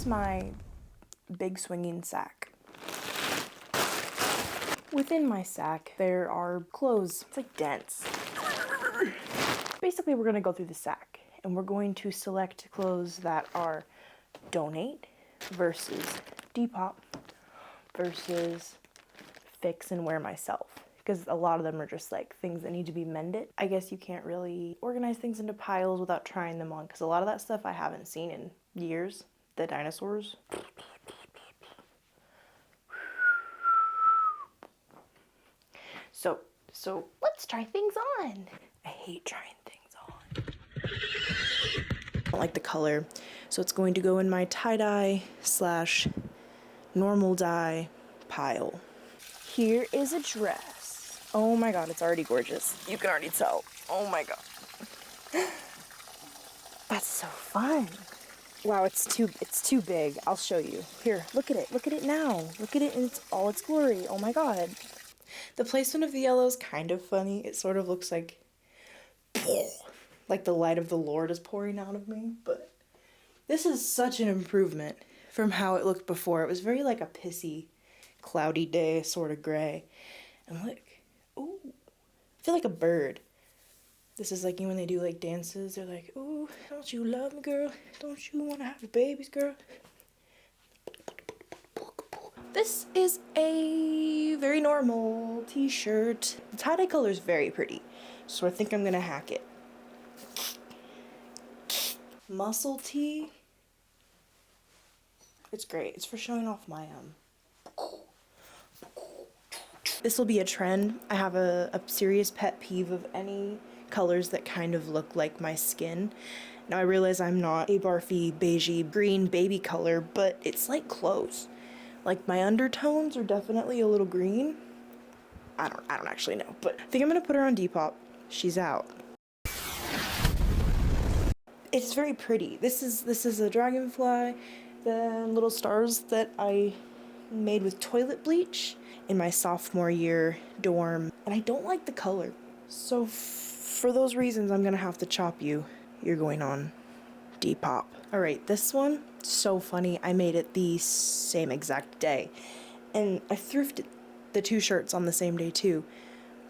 my big swinging sack. Within my sack, there are clothes. It's like dense. Basically, we're gonna go through the sack and we're going to select clothes that are donate versus Depop versus fix and wear myself. Because a lot of them are just like things that need to be mended. I guess you can't really organize things into piles without trying them on, because a lot of that stuff I haven't seen in years. The dinosaurs. So let's try things on. I hate trying things on. I don't like the color, so it's going to go in my tie-dye / normal dye pile. Here is a dress. Oh my god, it's already gorgeous. You can already tell. Oh my god. That's so fun. Wow, it's too big. I'll show you. Here, look at it. Look at it now. Look at it in all its glory. Oh my god. The placement of the yellow is kind of funny. It sort of looks like the light of the Lord is pouring out of me, but this is such an improvement from how it looked before. It was very like a pissy, cloudy day, sort of gray. And look, ooh, I feel like a bird. This is like when they do like dances, they're like, ooh, don't you love me, girl? Don't you want to have babies, girl? This is a very normal t-shirt. The tie-dye color is very pretty, so I think I'm gonna hack it. Muscle tee. It's great. It's for showing off my This will be a trend. I have a serious pet peeve of any colors that kind of look like my skin. Now I realize I'm not a barfy, beigey, green baby color, but it's like clothes. Like my undertones are definitely a little green. I don't actually know, but I think I'm gonna put her on Depop. She's out. It's very pretty. This is a dragonfly, the little stars that I made with toilet bleach in my sophomore year dorm, and I don't like the color. So for those reasons, I'm gonna have to chop you. You're going on Depop. All right, this one, so funny. I made it the same exact day, and I thrifted the two shirts on the same day too.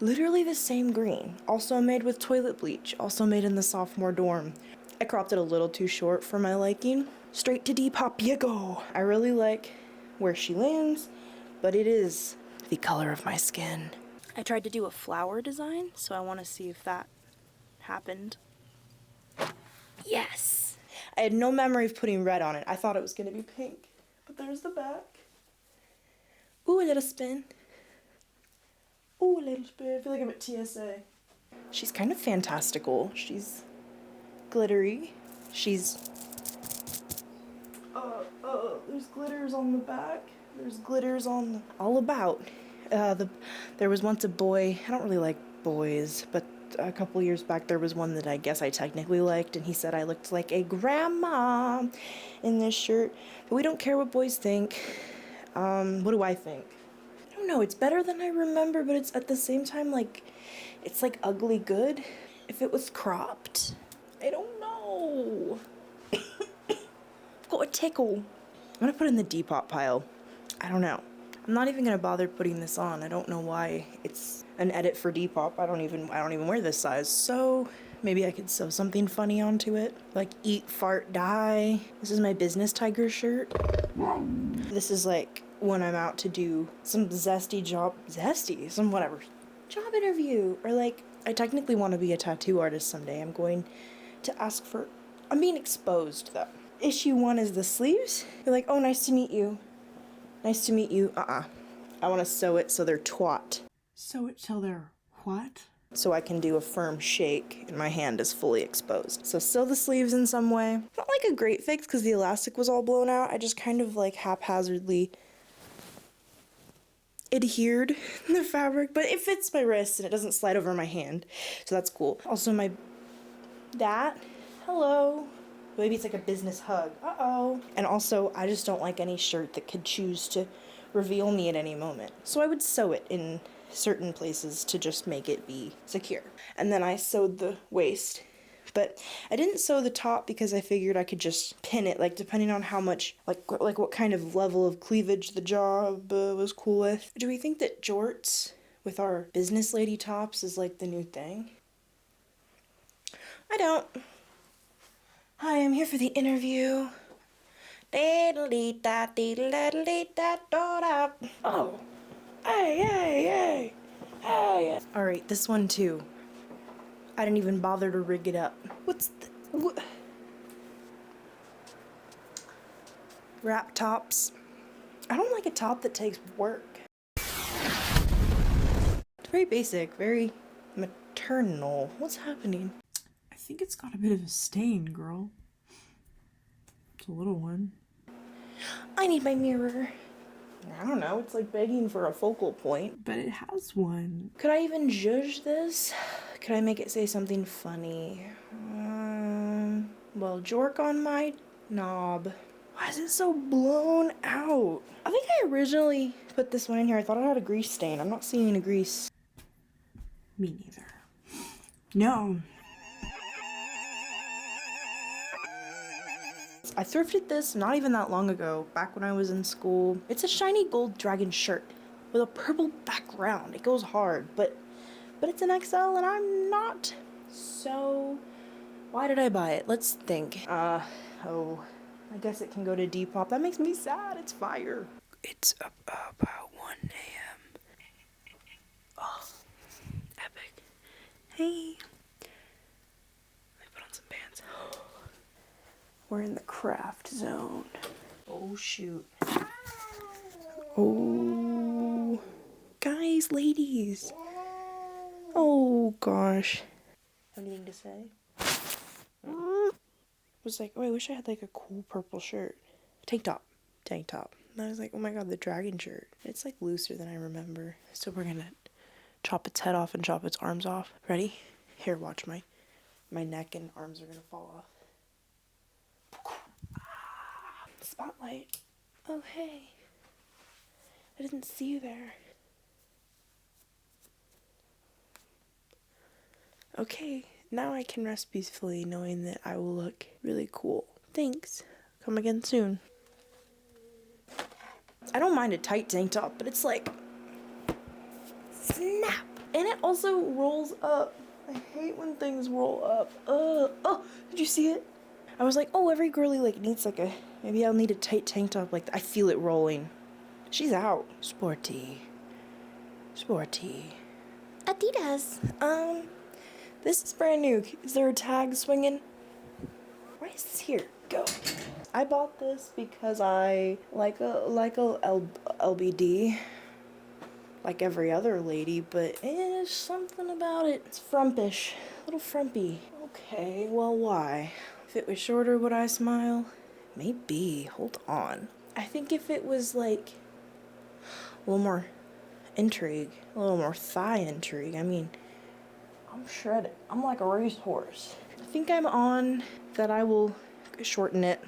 Literally the same green, also made with toilet bleach, also made in the sophomore dorm. I cropped it a little too short for my liking. Straight to Depop you go. I really like where she lands, but it is the color of my skin. I tried to do a flower design, so I want to see if that happened. Yes! I had no memory of putting red on it. I thought it was going to be pink, but there's the back. Ooh, a little spin. Ooh, a little spin. I feel like I'm at TSA. She's kind of fantastical. She's glittery. She's... there's glitters on the back. There's glitters on the... all about. There was once a boy. I don't really like boys, but a couple years back there was one that I guess I technically liked, and he said I looked like a grandma in this shirt. But we don't care what boys think. What do I think? I don't know. It's better than I remember, but it's at the same time like it's like ugly good. If it was cropped, I don't know. I've got a tickle. I'm gonna put it in the Depop pile. I don't know. I'm not even gonna bother putting this on. I don't know why it's an edit for Depop. I don't even wear this size. So maybe I could sew something funny onto it, like eat, fart, die. This is my business tiger shirt. This is like when I'm out to do some some whatever job interview, or like I technically want to be a tattoo artist someday. I'm going to ask for. I'm being exposed though. Issue 1 is the sleeves. You're like, oh, nice to meet you. Nice to meet you. I want to sew it so they're twat. Sew it till they're what? So I can do a firm shake and my hand is fully exposed. So sew the sleeves in some way. Not like a great fix because the elastic was all blown out. I just kind of like haphazardly adhered the fabric, but it fits my wrist and it doesn't slide over my hand. So that's cool. Also hello. Maybe it's like a business hug. Uh-oh. And also, I just don't like any shirt that could choose to reveal me at any moment. So I would sew it in certain places to just make it be secure. And then I sewed the waist But I didn't sew the top because I figured I could just pin it, like depending on how much, like what kind of level of cleavage the job was cool with. Do we think that jorts with our business lady tops is like the new thing? I don't. Hi, I'm here for the interview. Oh. Hey. Alright, this one too. I didn't even bother to rig it up. What? Wrap tops. I don't like a top that takes work. It's very basic, very maternal. What's happening? I think it's got a bit of a stain, girl. It's a little one. I need my mirror. I don't know, it's like begging for a focal point. But it has one. Could I even judge this? Could I make it say something funny? Well, jork on my knob. Why is it so blown out? I think I originally put this one in here. I thought it had a grease stain. I'm not seeing a grease. Me neither. No. I thrifted this not even that long ago, back when I was in school. It's a shiny gold dragon shirt with a purple background. It goes hard, but it's an XL and I'm not. So why did I buy it? Let's think. I guess it can go to Depop. That makes me sad. It's fire. It's about 1 a.m. Oh, epic. Hey. Let me put on some pants. We're in the craft zone. Oh, shoot. Oh. Guys, ladies. Oh, gosh. Anything to say? Was like, oh, I wish I had like a cool purple shirt. Tank top. And I was like, oh my god, the dragon shirt. It's like looser than I remember. So we're gonna chop its head off and chop its arms off. Ready? Here, watch my neck and arms are gonna fall off. Spotlight. Oh, hey. I didn't see you there. Okay, now I can rest peacefully knowing that I will look really cool. Thanks. Come again soon. I don't mind a tight tank top, but it's like, snap. And it also rolls up. I hate when things roll up. Oh, did you see it? I was like, oh, every girly like needs like maybe I'll need a tight tank top. Like, I feel it rolling. She's out. Sporty. Adidas. This is brand new. Is there a tag swinging? Why is this here? Go. I bought this because I like a LBD, like every other lady, but there's something about it. It's frumpish, a little frumpy. Okay, well, why? If it was shorter, would I smile? Maybe. Hold on. I think if it was like a little more intrigue, a little more thigh intrigue. I mean, I'm shredded. I'm like a racehorse. I think I'm on that I will shorten it.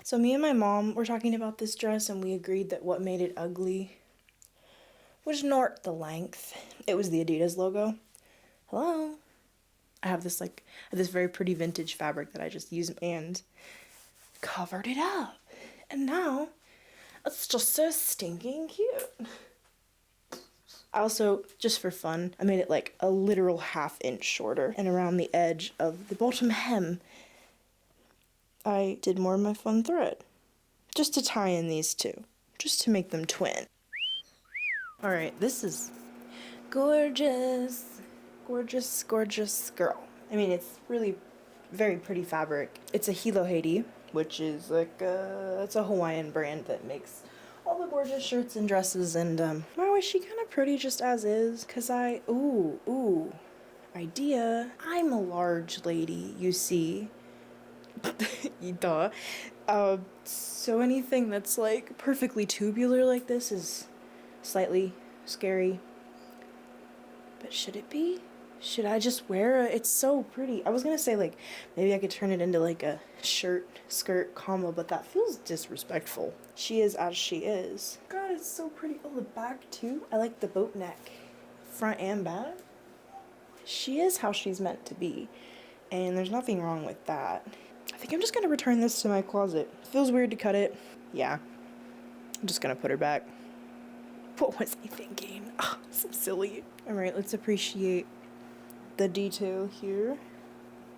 So me and my mom were talking about this dress and we agreed that what made it ugly was not the length. It was the Adidas logo. Hello? I have this very pretty vintage fabric that I just used and covered it up. And now it's just so stinking cute. I also, just for fun, I made it like a literal 1/2 inch shorter, and around the edge of the bottom hem, I did more of my fun thread, just to tie in these two, just to make them twin. All right, this is gorgeous, gorgeous, gorgeous girl. I mean, it's really very pretty fabric. It's a Hilo Haiti, which is like it's a Hawaiian brand that makes all the gorgeous shirts and dresses, and wow, is she kind of pretty just as is? Cause idea. I'm a large lady, you see. Duh. So anything that's like perfectly tubular like this is slightly scary. But should it be? Should I just wear it? It's so pretty. I was gonna say like maybe I could turn it into like a skirt combo, but that feels disrespectful. She is as she is. God, it's so pretty. Oh, the back too. I like the boat neck, front and back. she is how she's meant to be. And there's nothing wrong with that. I think I'm just gonna return this to my closet. Feels weird to cut it. Yeah. I'm just gonna put her back. What was I thinking? Oh, so silly. Alright, let's appreciate the detail here.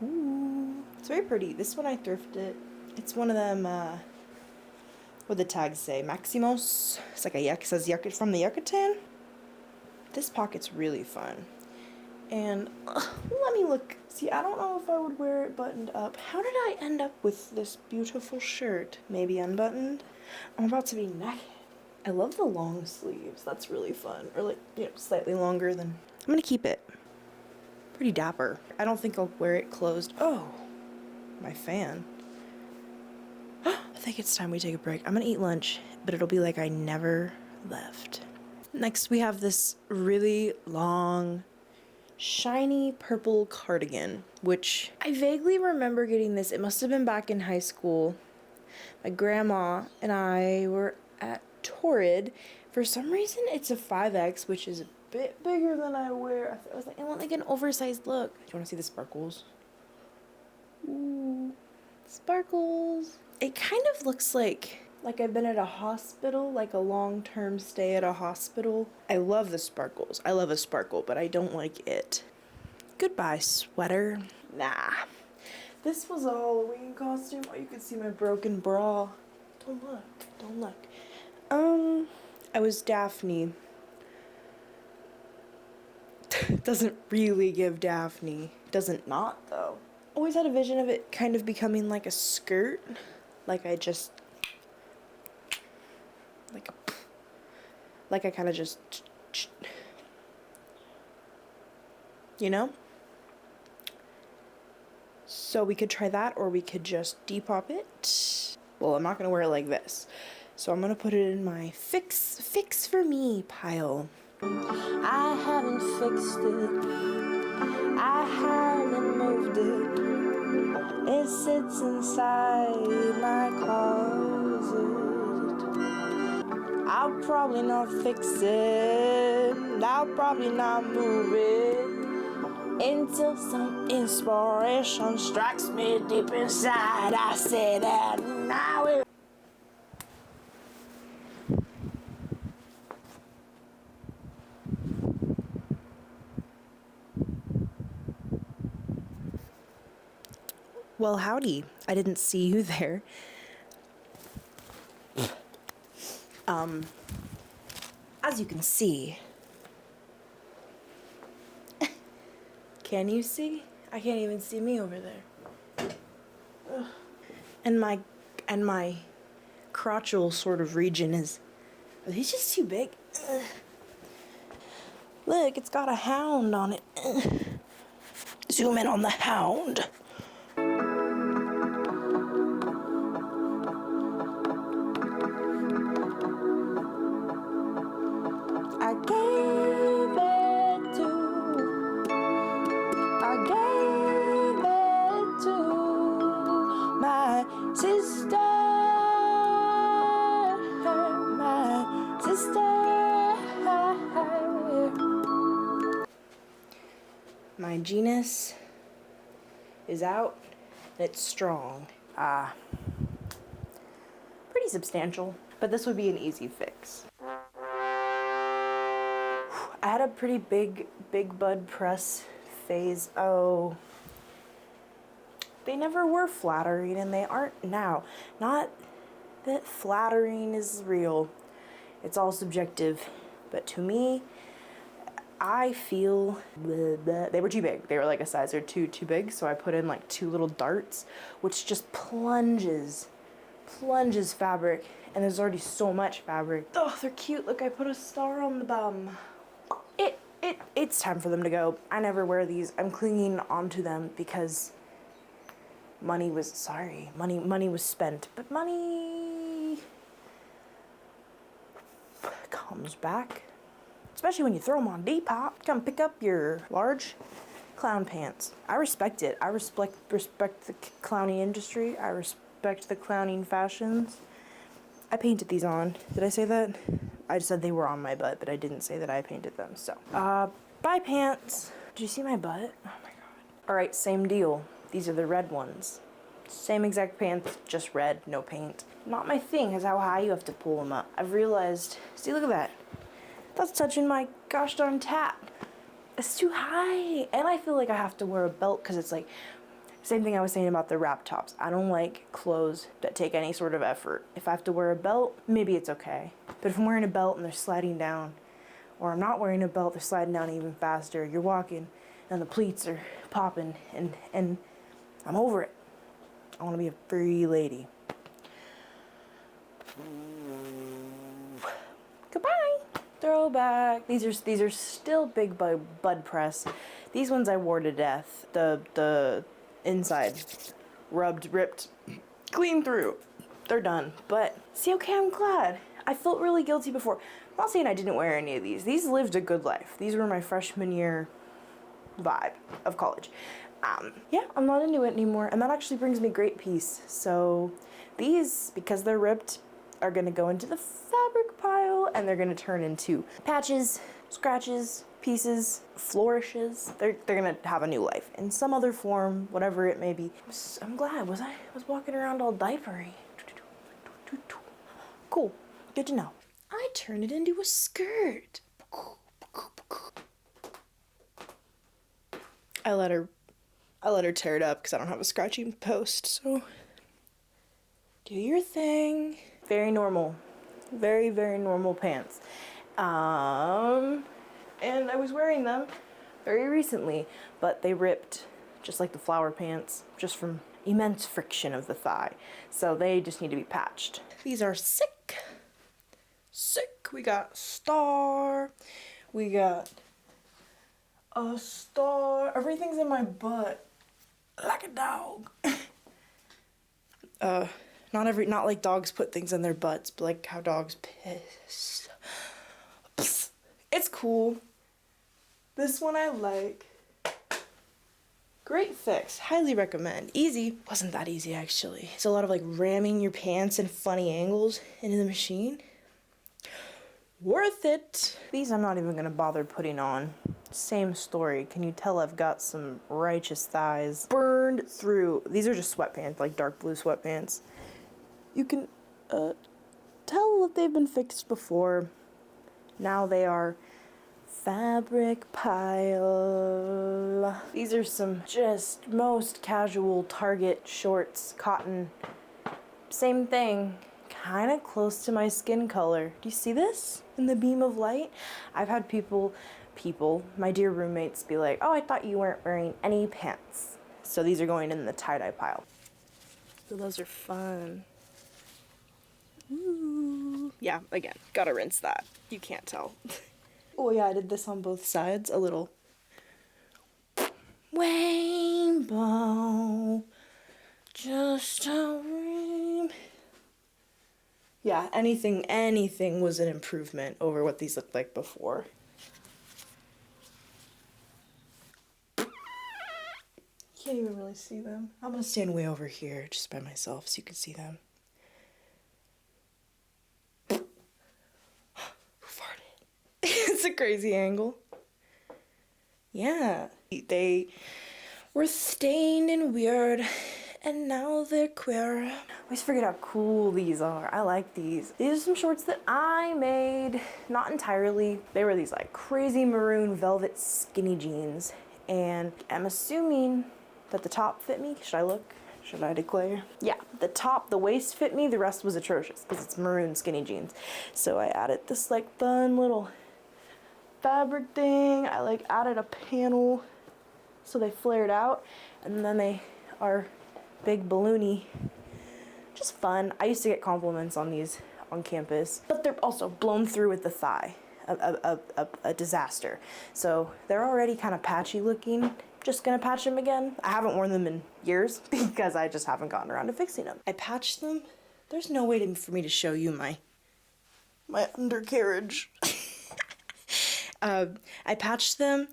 Ooh. It's very pretty. This one I thrifted. It's one of them, what the tags say? Maximos. It's like it says from the Yucatan. This pocket's really fun. And let me look. See, I don't know if I would wear it buttoned up. How did I end up with this beautiful shirt? Maybe unbuttoned? I'm about to be naked. I love the long sleeves. That's really fun. Or like, slightly longer than... I'm gonna keep it. Pretty dapper. I don't think I'll wear it closed. Oh, my fan. I think it's time we take a break. I'm gonna eat lunch, but it'll be like I never left. Next, we have this really long, shiny purple cardigan, which I vaguely remember getting this. It must have been back in high school. My grandma and I were at Torrid. For some reason, it's a 5X, which is a bit bigger than I wear. I was like, I want like an oversized look. Do you want to see the sparkles? Ooh, sparkles. It kind of looks like I've been at a hospital, like a long-term stay at a hospital. I love the sparkles. I love a sparkle, but I don't like it. Goodbye, sweater. Nah. This was a Halloween costume. Oh, you can see my broken bra. Don't look. Don't look. I was Daphne. Doesn't really give Daphne. Doesn't not, though. Always had a vision of it kind of becoming like a skirt. Like I kind of just, So we could try that, or we could just depop it. Well, I'm not gonna wear it like this. So I'm gonna put it in my fix for me pile. I haven't fixed it. I haven't moved it. It sits inside my closet. I'll probably not fix it. I'll probably not move it until some inspiration strikes me deep inside. I say that I will. Well, howdy. I didn't see you there. As you can see. Can you see? I can't even see me over there. Ugh. And my crotchal sort of region are these just too big? Ugh. Look, it's got a hound on it. Ugh. Zoom in on the hound. I gave it to my sister, My genus is out, and it's strong. Pretty substantial, but this would be an easy fix. I had a pretty big bud press phase. Oh, they never were flattering, and they aren't now. Not that flattering is real. It's all subjective. But to me, I feel they were too big. They were like a size or two too big, so I put in like 2 little darts, which just plunges fabric, and there's already so much fabric. Oh, they're cute. Look, I put a star on the bum. It's time for them to go. I never wear these. I'm clinging onto them because money was spent, but money comes back, especially when you throw them on Depop. Come pick up your large clown pants. I respect it. I respect the clowning industry. I respect the clowning fashions. I painted these on. Did I say that? I just said they were on my butt, but I didn't say that I painted them. So, bye pants. Did you see my butt? Oh my god. All right, same deal. These are the red ones. Same exact pants, just red, no paint. Not my thing is how high you have to pull them up. I've realized, see, look at that. That's touching my gosh darn tap. It's too high. And I feel like I have to wear a belt because it's like, same thing I was saying about the wrap tops. I don't like clothes that take any sort of effort. If I have to wear a belt, maybe it's okay. But if I'm wearing a belt and they're sliding down, or I'm not wearing a belt, they're sliding down even faster, you're walking and the pleats are popping and I'm over it. I want to be a free lady. Goodbye. Throwback. These are still big bud press. These ones I wore to death. The inside rubbed, ripped, clean through. They're done. But see, okay, I'm glad. I felt really guilty before. I'm not saying I didn't wear any of these. These lived a good life. These were my freshman year vibe of college. Yeah, I'm not into it anymore, and that actually brings me great peace. So these, because they're ripped, are gonna go into the fabric pile, and they're gonna turn into patches, scratches, pieces, flourishes. They're gonna have a new life in some other form, whatever it may be. I'm glad. I was walking around all diapery. Cool. Good to know. I turned it into a skirt. I let her tear it up because I don't have a scratching post, so do your thing. Very normal. Very, very normal pants. And I was wearing them very recently, but they ripped just like the flower pants, just from immense friction of the thigh. So they just need to be patched. These are sick. Sick. We got star. We got a star. Everything's in my butt. Like a dog. Not like dogs put things in their butts, but like how dogs piss. Psst. It's cool. This one I like. Great fix. Highly recommend. Easy. Wasn't that easy actually. It's a lot of like ramming your pants in funny angles into the machine. Worth it. These I'm not even gonna bother putting on. Same story. Can you tell I've got some righteous thighs? Burned through. These are just sweatpants, like dark blue sweatpants. You can tell that they've been fixed before. Now they are fabric pile. These are some just most casual Target shorts, cotton. Same thing. Kind of close to my skin color. Do you see this in the beam of light? I've had people, my dear roommates, be like, oh, I thought you weren't wearing any pants. So these are going in the tie-dye pile. So those are fun. Ooh. Yeah, again, gotta rinse that. You can't tell. Oh yeah, I did this on both sides. A little rainbow, just a dream. Yeah, anything was an improvement over what these looked like before. Can't even really see them. I'm gonna stand way over here just by myself so you can see them. Who farted? It's a crazy angle. Yeah, they were stained and weird, and now they're queer. I always forget how cool these are. I like these. These are some shorts that I made, not entirely. They were these like crazy maroon velvet skinny jeans, and I'm assuming that the top fit me. Should I look? Should I declare? Yeah, the waist fit me, the rest was atrocious because it's maroon skinny jeans. So I added this like fun little fabric thing. I like added a panel so they flared out, and then they are big balloony. Just fun. I used to get compliments on these on campus, but they're also blown through with the thigh. A disaster. So they're already kind of patchy looking. Just gonna patch them again. I haven't worn them in years because I just haven't gotten around to fixing them. I patched them. There's no way for me to show you my undercarriage. I patched them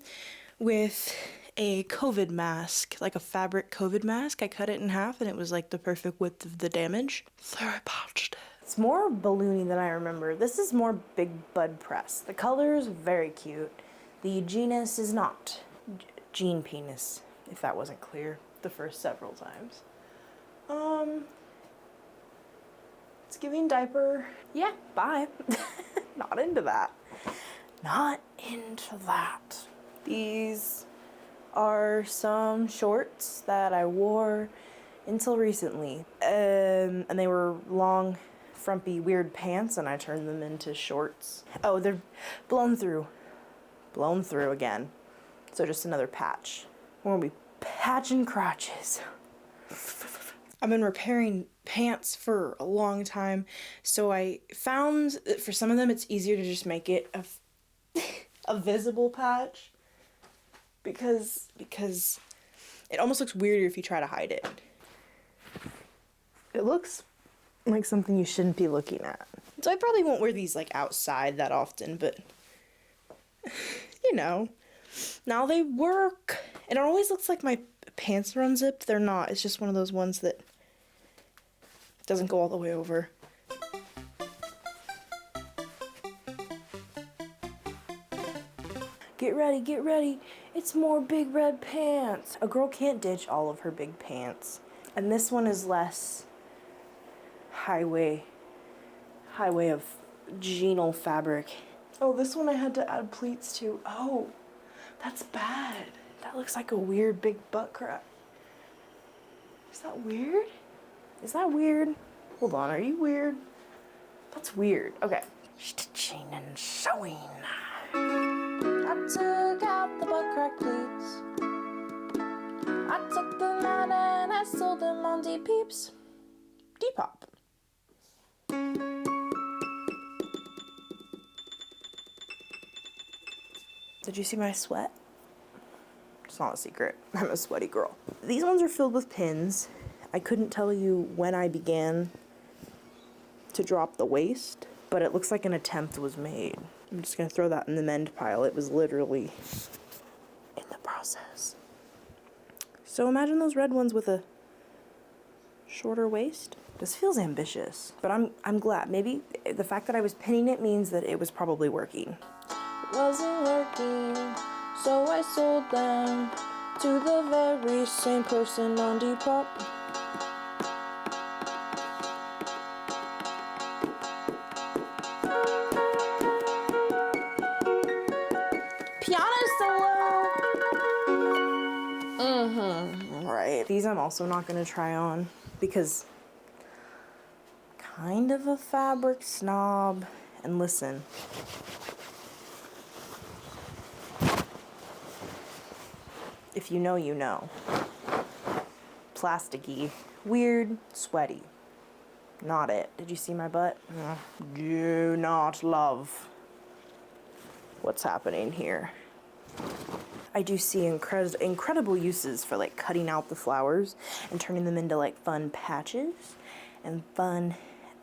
with a COVID mask, like a fabric COVID mask. I cut it in half and it was like the perfect width of the damage. So I patched it. It's more balloony than I remember. This is more big bud press. The color is very cute. The genus is not. jean penis, if that wasn't clear the first several times. It's giving diaper. Yeah, bye. Not into that. Not into that. These are some shorts that I wore until recently. And they were long, frumpy, weird pants, and I turned them into shorts. Oh, they're blown through. Blown through again. So just another patch. We're gonna be patching crotches. I've been repairing pants for a long time, so I found that for some of them it's easier to just make it a visible patch because it almost looks weirder if you try to hide it. It looks like something you shouldn't be looking at. So I probably won't wear these like outside that often, but you know, now they work. And it always looks like my pants are unzipped. They're not. It's just one of those ones that doesn't go all the way over. Get ready, get ready. It's more big red pants. A girl can't ditch all of her big pants. And this one is less highway of jeanal fabric. Oh, this one I had to add pleats to. Oh, that's bad. That looks like a weird big butt crack. Is that weird? Is that weird? Hold on, are you weird? That's weird. Okay. Stitching and sewing. I took out the butt crack pleats. I took them out and I sold them on Dpeeps. Depop. Did you see my sweat? It's not a secret. I'm a sweaty girl. These ones are filled with pins. I couldn't tell you when I began to drop the waist, but it looks like an attempt was made. I'm just gonna throw that in the mend pile. It was literally in the process. So imagine those red ones with a shorter waist. This feels ambitious, but I'm glad. Maybe the fact that I was pinning it means that it was probably working. It wasn't working, so I sold them to the very same person on Depop. Piano solo! Right. These I'm also not gonna try on because kind of a fabric snob. And listen. If you know, you know. Plasticky, weird, sweaty. Not it. Did you see my butt? Do not love what's happening here. I do see incredible uses for like cutting out the flowers and turning them into like fun patches and fun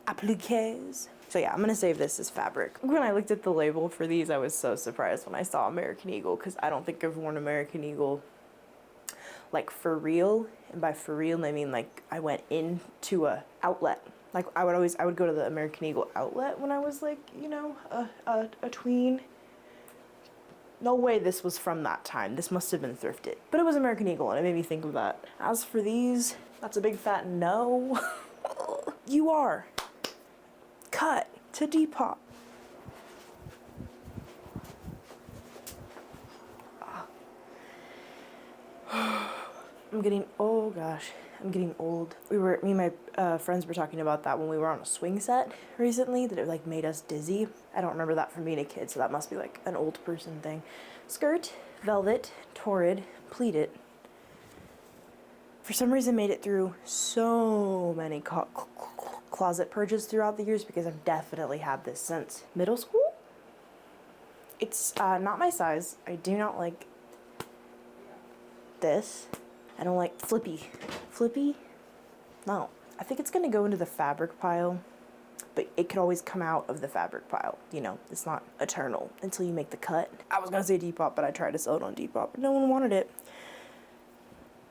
appliques. So yeah, I'm gonna save this as fabric. When I looked at the label for these, I was so surprised when I saw American Eagle because I don't think I've worn American Eagle like for real. And by for real, I mean like I went into a outlet. Like I would go to the American Eagle outlet when I was like, you know, a tween. No way this was from that time. This must have been thrifted. But it was American Eagle and it made me think of that. As for these, that's a big fat no. You are. Cut to Depop. I'm getting, oh gosh, I'm getting old. Me and my friends were talking about that when we were on a swing set recently, that it like made us dizzy. I don't remember that from being a kid, so that must be like an old person thing. Skirt, velvet, torrid, pleated. For some reason made it through so many closet purges throughout the years because I've definitely had this since middle school. It's not my size. I do not like this. I don't like flippy. Flippy? No. I think it's gonna go into the fabric pile, but it could always come out of the fabric pile. You know, it's not eternal until you make the cut. I was gonna say Depop, but I tried to sell it on Depop, but no one wanted it.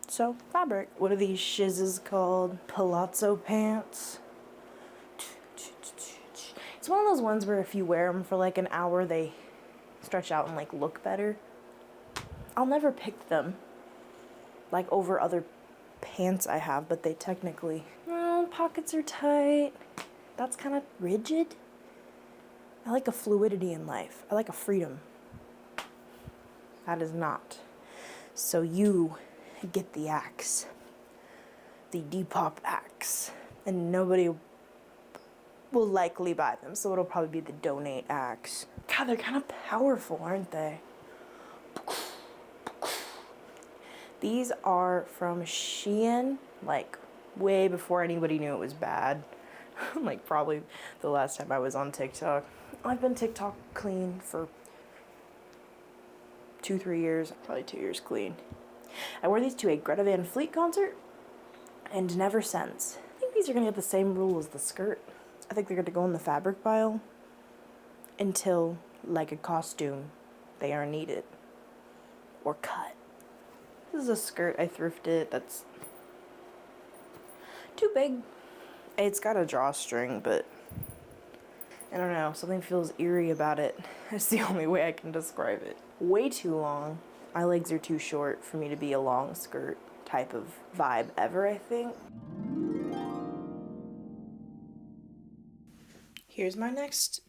So, fabric. What are these shizzes called? Palazzo pants. It's one of those ones where if you wear them for like an hour, they stretch out and like look better. I'll never pick them, like, over other pants I have, but they technically... Well, pockets are tight. That's kind of rigid. I like a fluidity in life. I like a freedom. That is not. So you get the axe. The Depop axe. And nobody will likely buy them, so it'll probably be the donate axe. God, they're kind of powerful, aren't they? These are from Shein, like way before anybody knew it was bad. Like probably the last time I was on TikTok. I've been TikTok clean for 2-3 years, probably 2 years clean. I wore these to a Greta Van Fleet concert and never since. I think these are gonna get the same rule as the skirt. I think they're gonna go in the fabric pile until, like a costume, they are needed or cut. This is a skirt I thrifted that's too big. It's got a drawstring, but I don't know, something feels eerie about it. That's the only way I can describe it. Way too long. My legs are too short for me to be a long skirt type of vibe ever, I think. Here's my next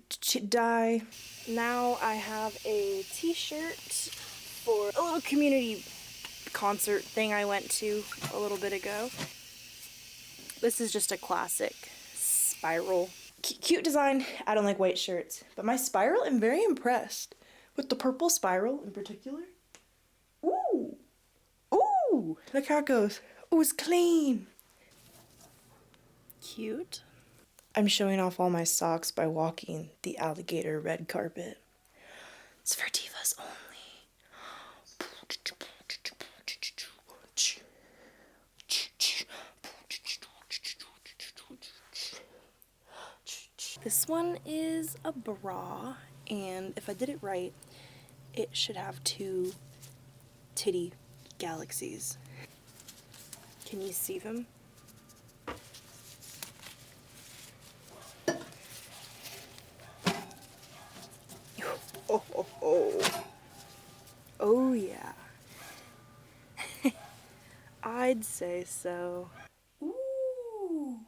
dye. Now I have a t-shirt for a little community concert thing I went to a little bit ago. This is just a classic spiral. Cute design. I don't like white shirts, but my spiral, I'm very impressed with the purple spiral in particular. Ooh, ooh, look how it goes. Ooh, it's clean. Cute. I'm showing off all my socks by walking the alligator red carpet. It's for divas only. This one is a bra, and if I did it right, it should have 2 titty galaxies. Can you see them? Oh, oh, oh. Oh yeah. I'd say so. Ooh.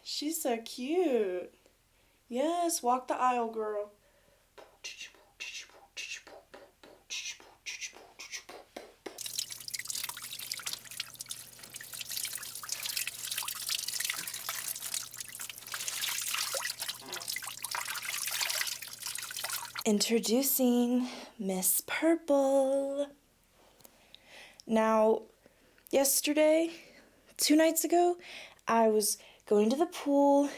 She's so cute. Yes, walk the aisle, girl. Introducing Miss Purple. Now, yesterday, 2 nights ago, I was going to the pool.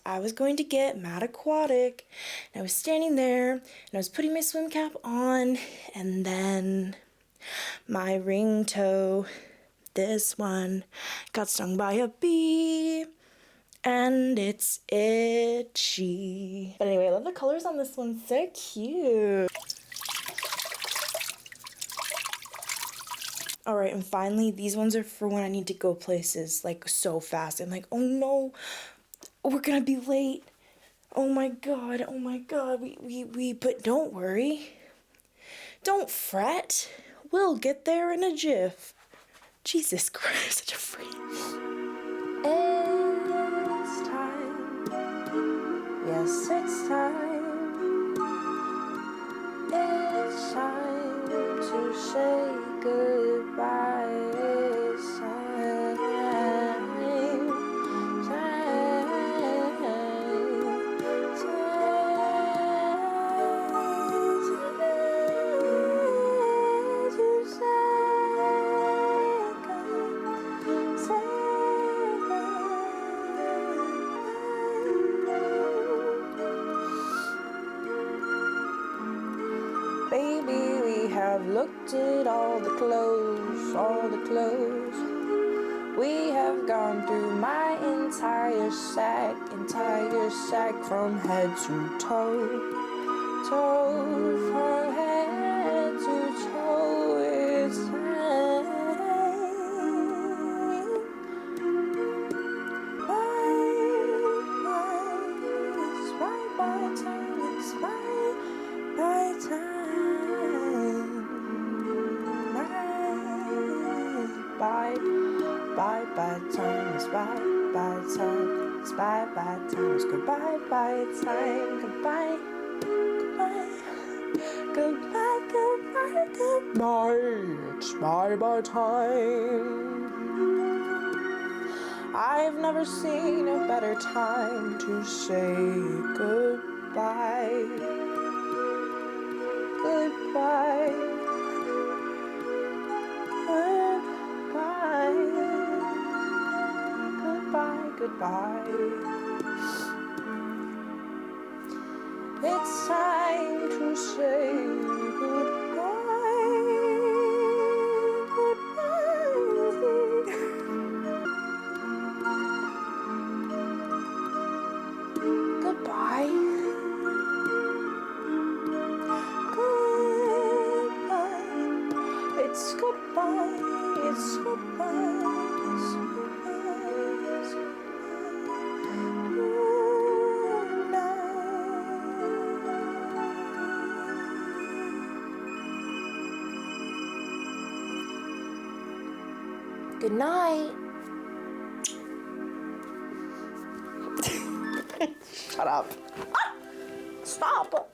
I was going to get Mad Aquatic. And I was standing there, and I was putting my swim cap on, and then my ring toe, this one, got stung by a bee. And it's itchy. But anyway, I love the colors on this one. So cute. Alright, and finally, these ones are for when I need to go places, like, so fast. I'm like, oh no, we're gonna be late. Oh my god, but don't worry. Don't fret. We'll get there in a jiff. Jesus Christ, such a freak. It's time. Yes, it's time. It's time to say goodbye. It's time. Baby, we have looked at all the clothes, all the clothes. We have gone through my entire sack from head to toe. From head to toe, it's time. It's my time, it's my time. bye bye time. It's bye bye time. It's goodbye bye time. Goodbye. Goodbye. Goodbye. Goodbye. Goodbye. It's bye bye time. I've never seen a better time to say goodbye. Goodbye. Goodbye. Goodbye. Goodbye. It's time to say goodbye. Goodbye. Goodbye. Goodbye. It's goodbye. It's goodbye. It's goodbye. It's goodbye. Good night. Shut up. Ah! Stop.